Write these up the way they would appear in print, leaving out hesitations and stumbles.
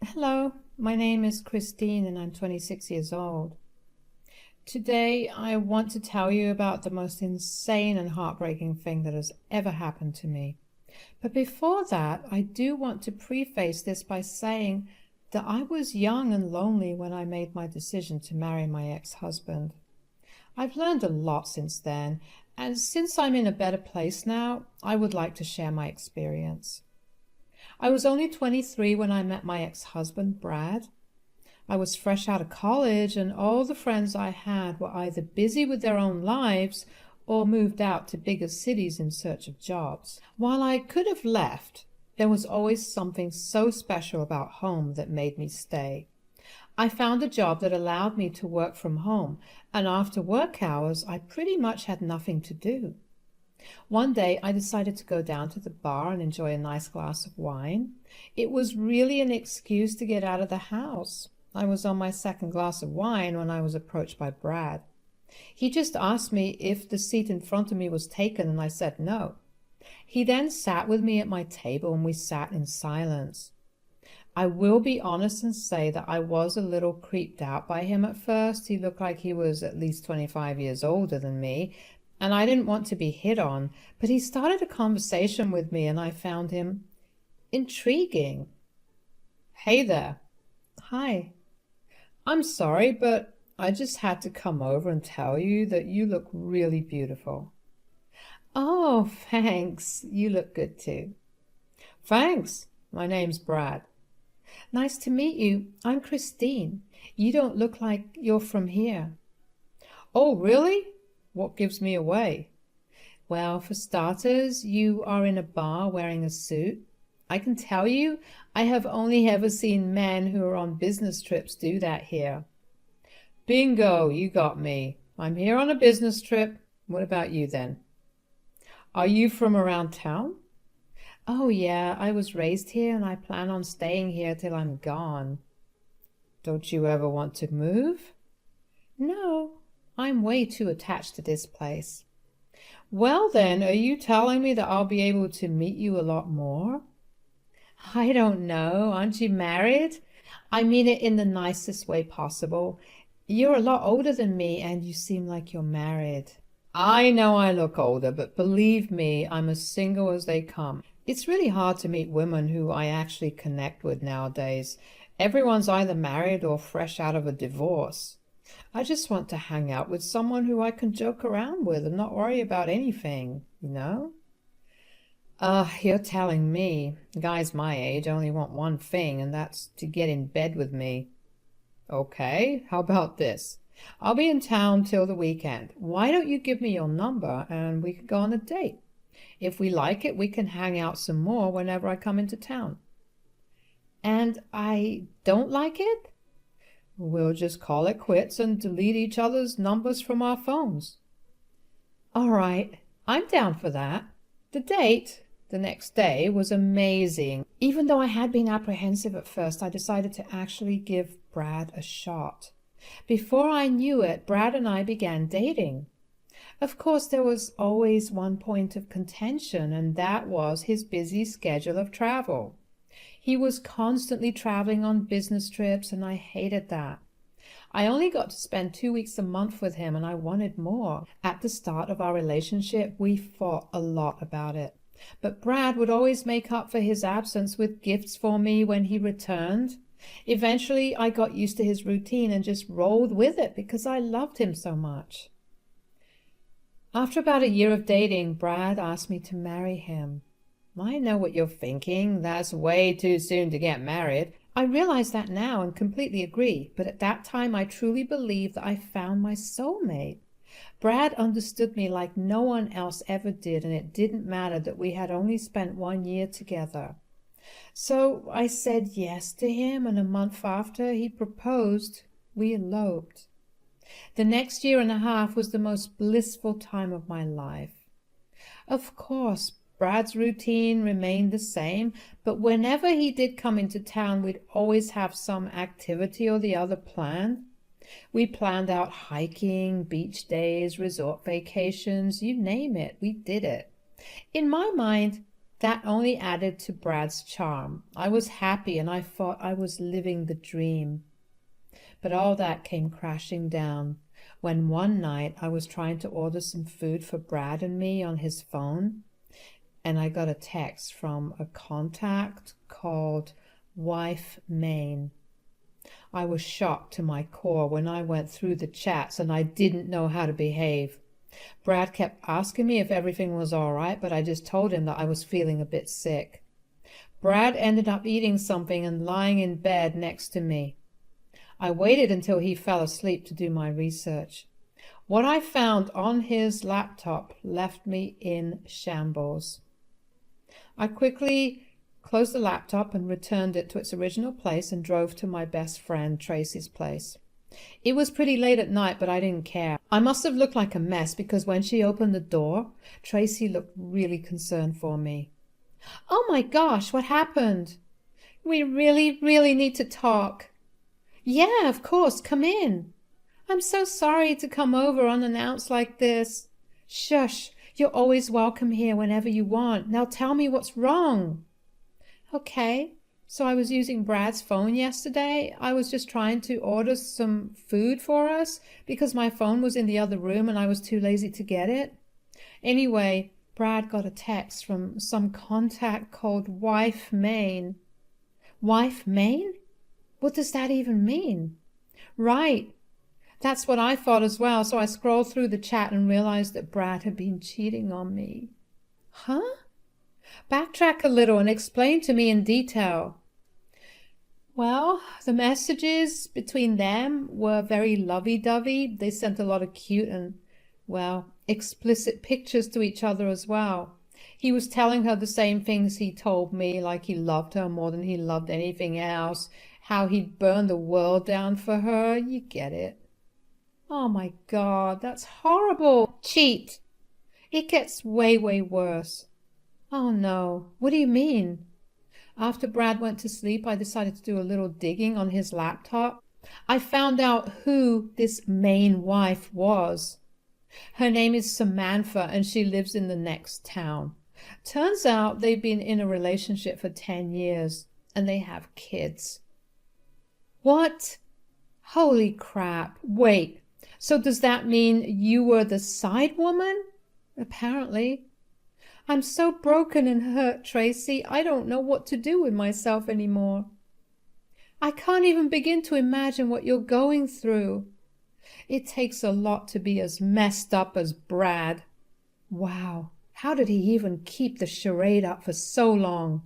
Hello, my name is Christine and I'm 26 years old. Today I want to tell you about the most insane and heartbreaking thing that has ever happened to me. But before that, I do want to preface this by saying that I was young and lonely when I made my decision to marry my ex-husband. I've learned a lot since then, and since I'm in a better place now, I would like to share my experience. I was only 23 when I met my ex-husband, Brad. I was fresh out of college, and all the friends I had were either busy with their own lives or moved out to bigger cities in search of jobs. While I could have left, there was always something so special about home that made me stay. I found a job that allowed me to work from home, and after work hours, I pretty much had nothing to do. One day I decided to go down to the bar and enjoy a nice glass of wine. It was really an excuse to get out of the house. I was on my second glass of wine when I was approached by Brad. He just asked me if the seat in front of me was taken, and I said no. He then sat with me at my table and we sat in silence. I will be honest and say that I was a little creeped out by him at first. He looked like he was at least 25 years older than me, and I didn't want to be hit on, but he started a conversation with me and I found him intriguing. Hey there. Hi. I'm sorry, but I just had to come over and tell you that you look really beautiful. Oh, thanks. You look good too. Thanks. My name's Brad. Nice to meet you. I'm Christine. You don't look like you're from here. Oh, really? What gives me away? Well, for starters, you are in a bar wearing a suit. I can tell you, I have only ever seen men who are on business trips do that here. Bingo, you got me. I'm here on a business trip. What about you then? Are you from around town? Oh yeah, I was raised here and I plan on staying here till I'm gone. Don't you ever want to move? No, I'm way too attached to this place. Well then, are you telling me that I'll be able to meet you a lot more? I don't know. Aren't you married? I mean it in the nicest way possible. You're a lot older than me and you seem like you're married. I know I look older, but believe me, I'm as single as they come. It's really hard to meet women who I actually connect with nowadays. Everyone's either married or fresh out of a divorce. I just want to hang out with someone who I can joke around with and not worry about anything, you know? You're telling me. Guys my age only want one thing, and that's to get in bed with me. Okay, how about this? I'll be in town till the weekend. Why don't you give me your number and we can go on a date? If we like it, we can hang out some more whenever I come into town. And I don't like it? We'll just call it quits and delete each other's numbers from our phones. All right, I'm down for that. The date, the next day, was amazing. Even though I had been apprehensive at first, I decided to actually give Brad a shot. Before I knew it, Brad and I began dating. Of course, there was always one point of contention, and that was his busy schedule of travel. He was constantly traveling on business trips, and I hated that. I only got to spend 2 weeks a month with him, and I wanted more. At the start of our relationship, we fought a lot about it. But Brad would always make up for his absence with gifts for me when he returned. Eventually, I got used to his routine and just rolled with it because I loved him so much. After about a year of dating, Brad asked me to marry him. I know what you're thinking. That's way too soon to get married. I realize that now and completely agree, but at that time I truly believed that I found my soulmate. Brad understood me like no one else ever did, and it didn't matter that we had only spent 1 year together. So I said yes to him, and a month after he proposed, we eloped. The next year and a half was the most blissful time of my life. Of course, Brad's routine remained the same, but whenever he did come into town, we'd always have some activity or the other planned. We planned out hiking, beach days, resort vacations, you name it, we did it. In my mind, That only added to Brad's charm. I was happy and I thought I was living the dream. But all that came crashing down when one night I was trying to order some food for Brad and me on his phone, and I got a text from a contact called Wife Main. I was shocked to my core when I went through the chats and I didn't know how to behave. Brad kept asking me if everything was all right, but I just told him that I was feeling a bit sick. Brad ended up eating something and lying in bed next to me. I waited until he fell asleep to do my research. What I found on his laptop left me in shambles. I quickly closed the laptop and returned it to its original place and drove to my best friend Tracy's place. It was pretty late at night, but I didn't care. I must have looked like a mess because when she opened the door, Tracy looked really concerned for me. "Oh my gosh, what happened? We really need to talk." "Yeah, of course, come in." "I'm so sorry to come over unannounced like this." "Shush, you're always welcome here whenever you want. Now tell me what's wrong." "Okay. So I was using Brad's phone yesterday. I was just trying to order some food for us because my phone was in the other room and I was too lazy to get it. Anyway, Brad got a text from some contact called Wife Main." "Wife Main? What does that even mean?" "Right. That's what I thought as well. So I scrolled through the chat and realized that Brad had been cheating on me." "Huh? Backtrack a little and explain to me in detail." "Well, the messages between them were very lovey-dovey. They sent a lot of cute and, well, explicit pictures to each other as well. He was telling her the same things he told me, like he loved her more than he loved anything else, how he'd burn the world down for her. You get it." "Oh my God, that's horrible." "Cheat. It gets way worse." "Oh no, what do you mean?" "After Brad went to sleep, I decided to do a little digging on his laptop. I found out who this main wife was. Her name is Samantha, and she lives in the next town. Turns out they've been in a relationship for 10 years, and they have kids." "What? Holy crap. Wait, so does that mean you were the side woman?" "Apparently." "I'm so broken and hurt, Tracy. I don't know what to do with myself anymore." "I can't even begin to imagine what you're going through." "It takes a lot to be as messed up as Brad." Wow, how did he even keep the charade up for so long?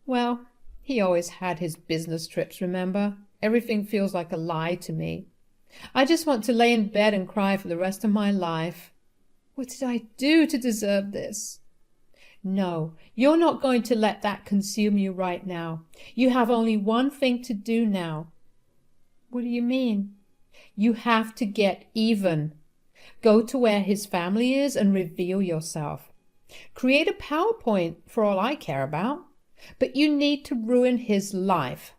"Well, he always had his business trips, remember? Everything feels like a lie to me. I just want to lay in bed and cry for the rest of my life. What did I do to deserve this?" "No, you're not going to let that consume you right now. You have only one thing to do now." "What do you mean?" "You have to get even. Go to where his family is and reveal yourself. Create a PowerPoint for all I care about. But you need to ruin his life."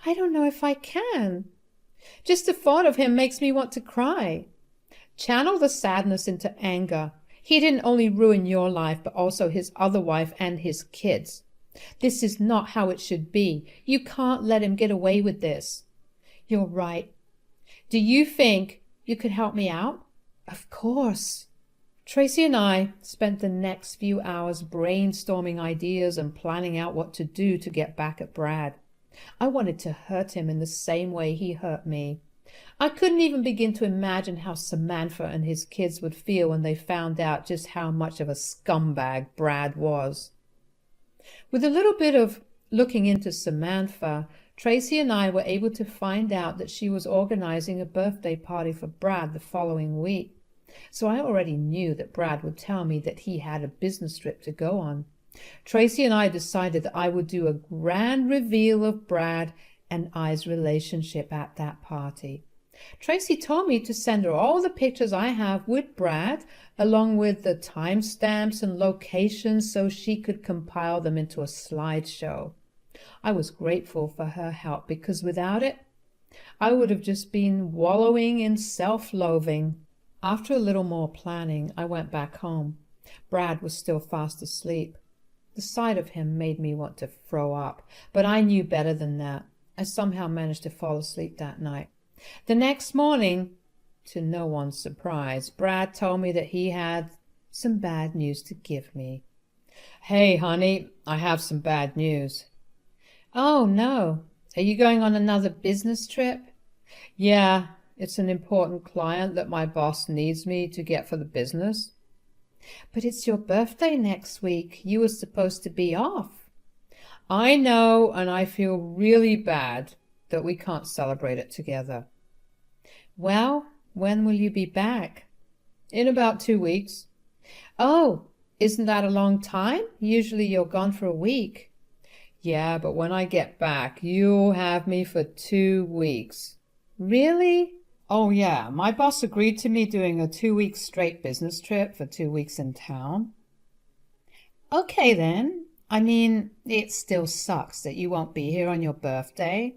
"I don't know if I can. Just the thought of him makes me want to cry." Channel the sadness into anger. He didn't only ruin your life, but also his other wife and his kids. This is not how it should be. You can't let him get away with this. "You're right. Do you think you could help me out?" "Of course." Tracy and I spent the next few hours brainstorming ideas and planning out what to do to get back at Brad. I wanted to hurt him in the same way he hurt me. I couldn't even begin to imagine how Samantha and his kids would feel when they found out just how much of a scumbag Brad was. With a little bit of looking into Samantha, Tracy and I were able to find out that she was organizing a birthday party for Brad the following week. So I already knew that Brad would tell me that he had a business trip to go on. Tracy and I decided that I would do a grand reveal of Brad and I's relationship at that party. Tracy told me to send her all the pictures I have with Brad, along with the timestamps and locations so she could compile them into a slideshow. I was grateful for her help because without it, I would have just been wallowing in self-loathing. After a little more planning, I went back home. Brad was still fast asleep. The sight of him made me want to throw up, but I knew better than that. I somehow managed to fall asleep that night. The next morning, to no one's surprise, Brad told me that he had some bad news to give me. "Hey, honey, I have some bad news." "Oh, no. Are you going on another business trip?" "Yeah, it's an important client that my boss needs me to get for the business." "But it's your birthday next week. You were supposed to be off." "I know, and I feel really bad that we can't celebrate it together." "Well, when will you be back?" "In about 2 weeks." "Oh, isn't that a long time? Usually you're gone for a week." "Yeah, but when I get back, you'll have me for 2 weeks." "Really?" "Oh, yeah. My boss agreed to me doing a 2-week straight business trip for 2 weeks in town." "Okay, then. I mean, it still sucks that you won't be here on your birthday.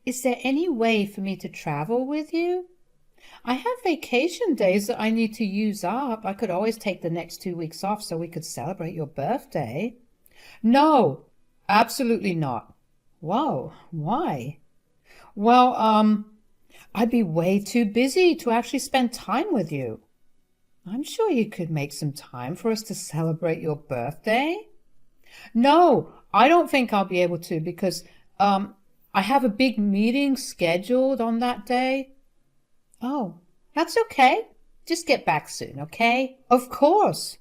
Is there any way for me to travel with you? I have vacation days that I need to use up. I could always take the next 2 weeks off so we could celebrate your birthday." "No, absolutely not." "Whoa, why?" "Well, I'd be way too busy to actually spend time with you." "I'm sure you could make some time for us to celebrate your birthday." "No, I don't think I'll be able to because, I have a big meeting scheduled on that day." "Oh, that's okay. Just get back soon, okay?" "Of course."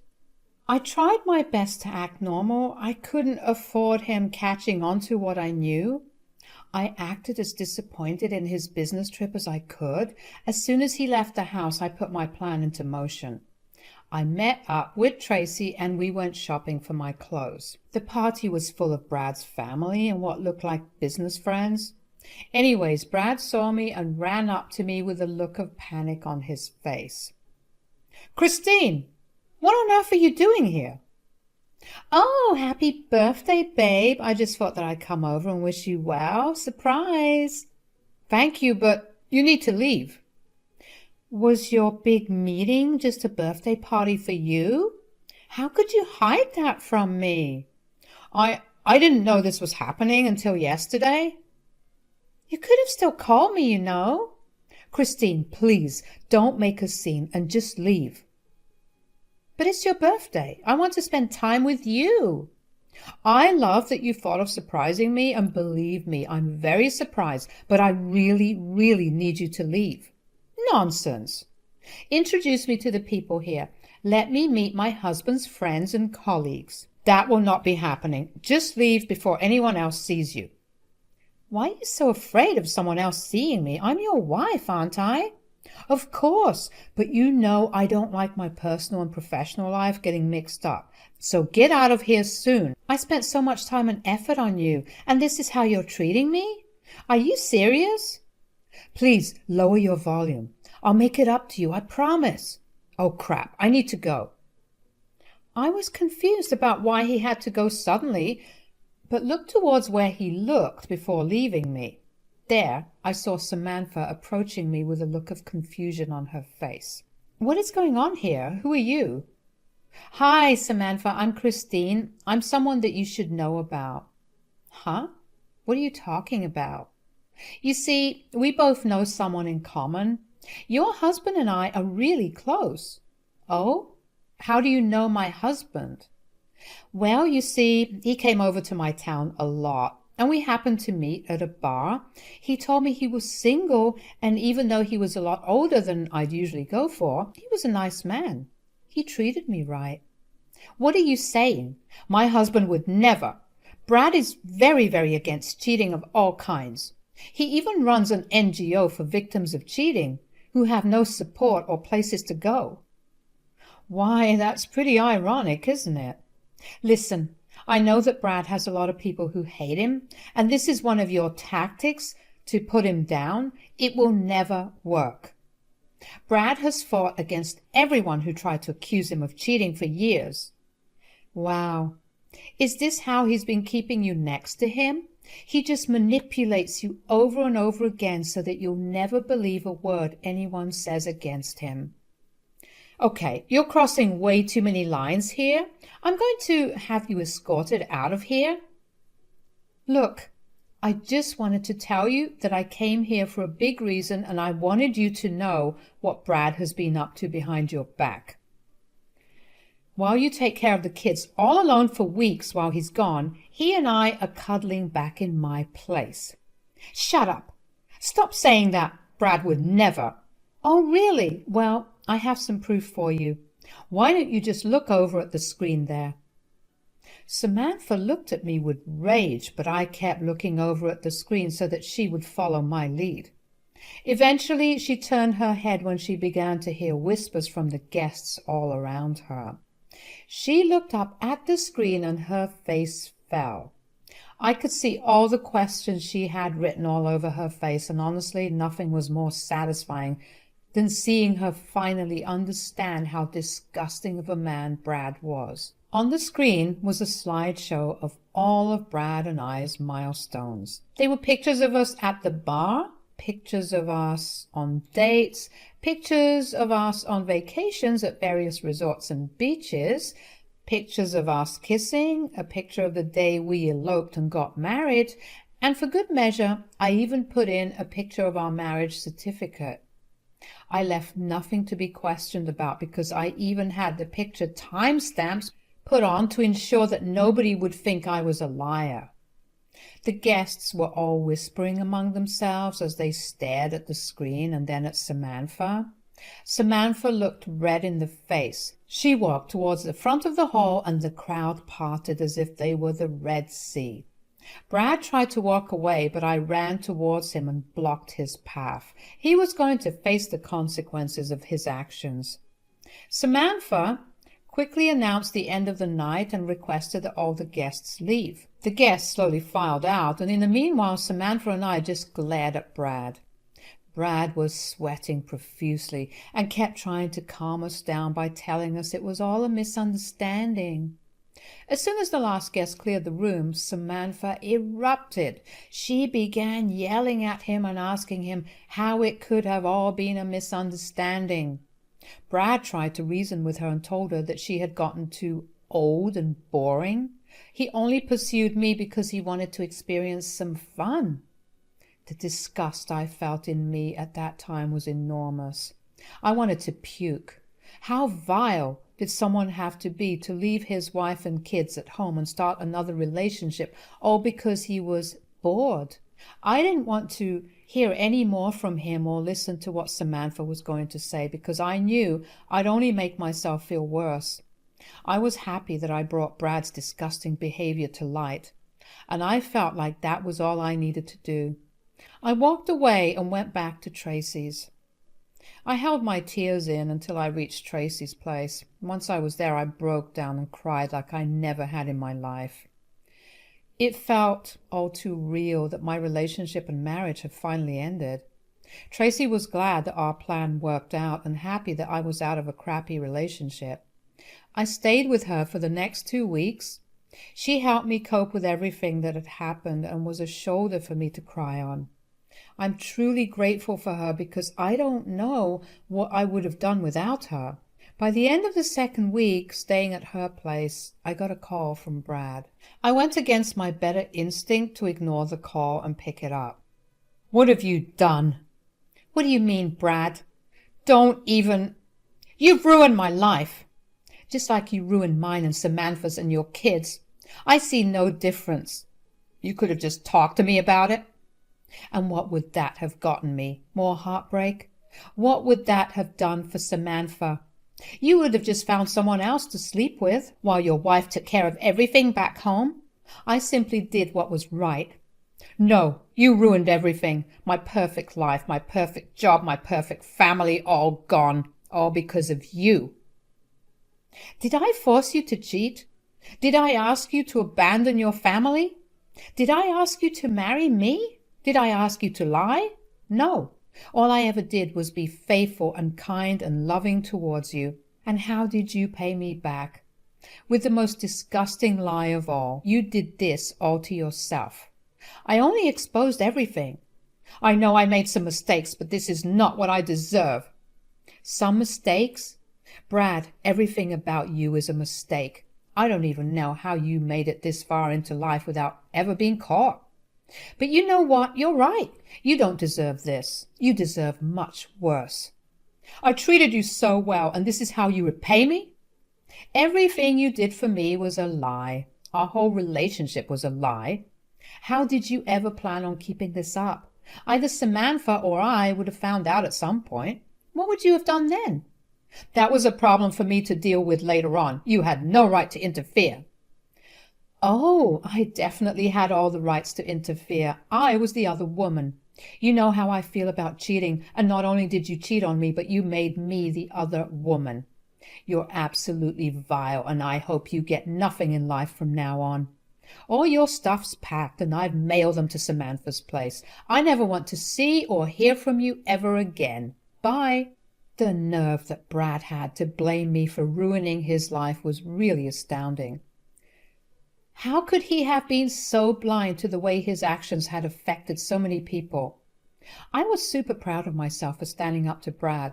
I tried my best to act normal. I couldn't afford him catching on to what I knew. I acted as disappointed in his business trip as I could. As soon as he left the house, I put my plan into motion. I met up with Tracy and we went shopping for my clothes. The party was full of Brad's family and what looked like business friends. Anyways, Brad saw me and ran up to me with a look of panic on his face. "Christine, what on earth are you doing here?" "Oh, happy birthday, babe. I just thought that I'd come over and wish you well. Surprise." "Thank you, but you need to leave." "Was your big meeting just a birthday party for you? How could you hide that from me?" I didn't know this was happening until yesterday." "You could have still called me, you know." "Christine, please, don't make a scene and just leave." "But it's your birthday. I want to spend time with you." "I love that you thought of surprising me, and believe me, I'm very surprised, but I really, really need you to leave." "Nonsense." "Introduce me to the people here. Let me meet my husband's friends and colleagues." "That will not be happening. Just leave before anyone else sees you." "Why are you so afraid of someone else seeing me? I'm your wife, aren't I?" "Of course, but you know I don't like my personal and professional life getting mixed up. So get out of here soon. I spent so much time and effort on you, and this is how you're treating me? Are you serious?" "Please lower your volume. I'll make it up to you, I promise." "Oh, crap, I need to go." I was confused about why he had to go suddenly, but looked towards where he looked before leaving me. There I saw Samantha approaching me with a look of confusion on her face. "What is going on here? Who are you?" "Hi, Samantha, I'm Christine. I'm someone that you should know about." "Huh? What are you talking about?" "You see, we both know someone in common. Your husband and I are really close." "Oh? How do you know my husband?" "Well, you see, he came over to my town a lot, and we happened to meet at a bar. He told me he was single, and even though he was a lot older than I'd usually go for, he was a nice man. He treated me right." "What are you saying? My husband would never. Brad is very, very against cheating of all kinds. He even runs an NGO for victims of cheating who have no support or places to go." "Why, that's pretty ironic, isn't it?" "Listen, I know that Brad has a lot of people who hate him, and this is one of your tactics to put him down. It will never work. Brad has fought against everyone who tried to accuse him of cheating for years." "Wow. Is this how he's been keeping you next to him? He just manipulates you over and over again so that you'll never believe a word anyone says against him." Okay, you're crossing way too many lines here. I'm going to have you escorted out of here. Look, I just wanted to tell you that I came here for a big reason, and I wanted you to know what Brad has been up to behind your back. While you take care of the kids all alone for weeks while he's gone, he and I are cuddling back in my place. Shut up. Stop saying that. Brad would never. Oh, really? Well, I have some proof for you. Why don't you just look over at the screen there? Samantha looked at me with rage, but I kept looking over at the screen so that she would follow my lead. Eventually, she turned her head when she began to hear whispers from the guests all around her. She looked up at the screen and her face fell. I could see all the questions she had written all over her face, and honestly, nothing was more satisfying than seeing her finally understand how disgusting of a man Brad was. On the screen was a slideshow of all of Brad and I's milestones. They were pictures of us at the bar, pictures of us on dates, pictures of us on vacations at various resorts and beaches, pictures of us kissing, a picture of the day we eloped and got married, and for good measure, I even put in a picture of our marriage certificate. I left nothing to be questioned about because I even had the picture timestamps put on to ensure that nobody would think I was a liar. The guests were all whispering among themselves as they stared at the screen and then at Samantha. Samantha looked red in the face. She walked towards the front of the hall and the crowd parted as if they were the Red Sea. Brad tried to walk away, but I ran towards him and blocked his path. He was going to face the consequences of his actions. Samantha quickly announced the end of the night and requested that all the guests leave. The guests slowly filed out, and in the meanwhile Samantha and I just glared at Brad. Brad was sweating profusely and kept trying to calm us down by telling us it was all a misunderstanding. As soon as the last guest cleared the room, Samantha erupted. She began yelling at him and asking him how it could have all been a misunderstanding. Brad tried to reason with her and told her that she had gotten too old and boring. He only pursued me because he wanted to experience some fun. The disgust I felt in me at that time was enormous. I wanted to puke. How vile did someone have to be to leave his wife and kids at home and start another relationship, all because he was bored? I didn't want to hear any more from him or listen to what Samantha was going to say because I knew I'd only make myself feel worse. I was happy that I brought Brad's disgusting behavior to light, and I felt like that was all I needed to do. I walked away and went back to Tracy's. I held my tears in until I reached Tracy's place. Once I was there, I broke down and cried like I never had in my life. It felt all too real that my relationship and marriage had finally ended. Tracy was glad that our plan worked out and happy that I was out of a crappy relationship. I stayed with her for the next 2 weeks. She helped me cope with everything that had happened and was a shoulder for me to cry on. I'm truly grateful for her because I don't know what I would have done without her. By the end of the 2nd week, staying at her place, I got a call from Brad. I went against my better instinct to ignore the call and pick it up. What have you done? What do you mean, Brad? Don't even... You've ruined my life. Just like you ruined mine and Samantha's and your kids. I see no difference. You could have just talked to me about it. And what would that have gotten me? More heartbreak? What would that have done for Samantha? You would have just found someone else to sleep with while your wife took care of everything back home. I simply did what was right. No, you ruined everything. My perfect life, my perfect job, my perfect family, all gone. All because of you. Did I force you to cheat? Did I ask you to abandon your family? Did I ask you to marry me? Did I ask you to lie? No. All I ever did was be faithful and kind and loving towards you. And how did you pay me back? With the most disgusting lie of all. You did this all to yourself. I only exposed everything. I know I made some mistakes, but this is not what I deserve. Some mistakes? Brad, everything about you is a mistake. I don't even know how you made it this far into life without ever being caught. But you know what? You're right. You don't deserve this. You deserve much worse. I treated you so well, and this is how you repay me? Everything you did for me was a lie. Our whole relationship was a lie. How did you ever plan on keeping this up? Either Samantha or I would have found out at some point. What would you have done then? That was a problem for me to deal with later on. You had no right to interfere. Oh, I definitely had all the rights to interfere. I was the other woman. You know how I feel about cheating, and not only did you cheat on me, but you made me the other woman. You're absolutely vile, and I hope you get nothing in life from now on. All your stuff's packed, and I've mailed them to Samantha's place. I never want to see or hear from you ever again. Bye. The nerve that Brad had to blame me for ruining his life was really astounding. How could he have been so blind to the way his actions had affected so many people? I was super proud of myself for standing up to Brad.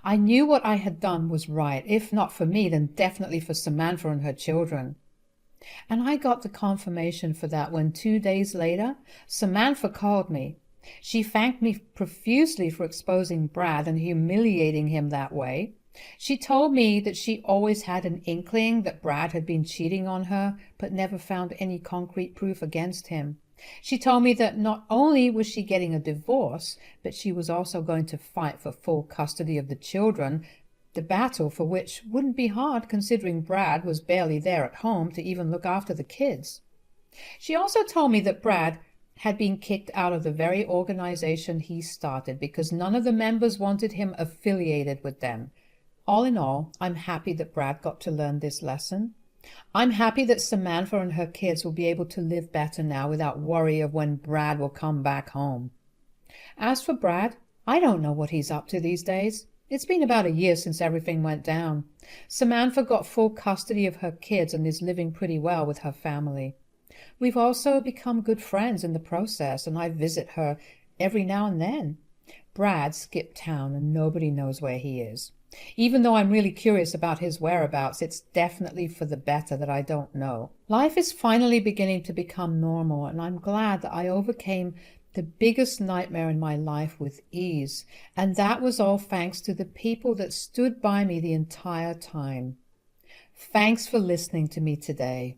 I knew what I had done was right, if not for me, then definitely for Samantha and her children. And I got the confirmation for that when 2 days later, Samantha called me. She thanked me profusely for exposing Brad and humiliating him that way. She told me that she always had an inkling that Brad had been cheating on her, but never found any concrete proof against him. She told me that not only was she getting a divorce, but she was also going to fight for full custody of the children, the battle for which wouldn't be hard considering Brad was barely there at home to even look after the kids. She also told me that Brad had been kicked out of the very organization he started because none of the members wanted him affiliated with them. All in all, I'm happy that Brad got to learn this lesson. I'm happy that Samantha and her kids will be able to live better now without worry of when Brad will come back home. As for Brad, I don't know what he's up to these days. It's been about a year since everything went down. Samantha got full custody of her kids and is living pretty well with her family. We've also become good friends in the process, and I visit her every now and then. Brad skipped town and nobody knows where he is. Even though I'm really curious about his whereabouts, it's definitely for the better that I don't know. Life is finally beginning to become normal, and I'm glad that I overcame the biggest nightmare in my life with ease, and that was all thanks to the people that stood by me the entire time. Thanks for listening to me today.